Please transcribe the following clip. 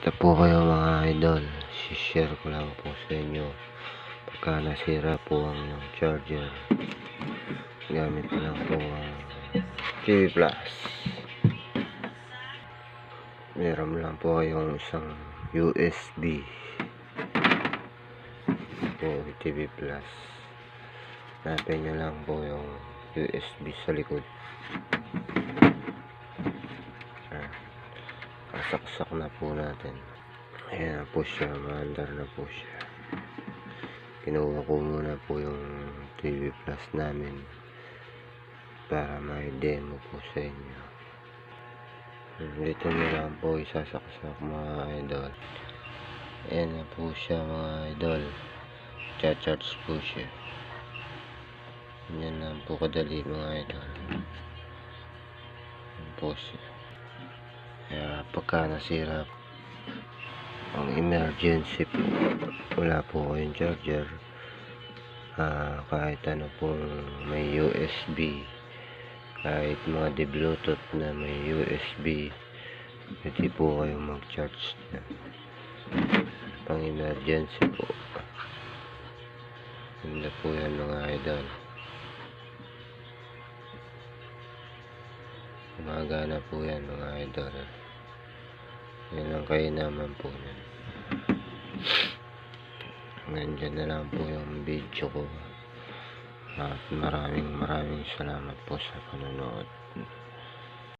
Ito po kayo mga idol, share ko lang po sa inyo pagka nasira po ang charger, gamit ko lang po ang TV Plus. Meron lang po kayong isang USB po TV Plus. Hanapin nyo lang po yung USB sa likod. Kasaksak na po natin. Ayan na po siya, maandar na po siya. Kinuha ko muna po yung TV Plus namin para may demo po sa inyo. Dito nyo lang po isasaksak mga idol. Ayan na po siya mga idol. Charge po siya. Yan lang po kadali mga idol. Yan po siya. Kaya pagka nasira ang emergency po, wala po kayong charger, kahit ano pong may USB, kahit mga di-bluetooth na may USB, pwede po kayong mag-charge na pang emergency po. Ganda po yan mga idol. Gumagana po yan mga idol. Yan ang kainaman po yan. Nandyan na lang po yung video ko. At maraming salamat po sa panonood.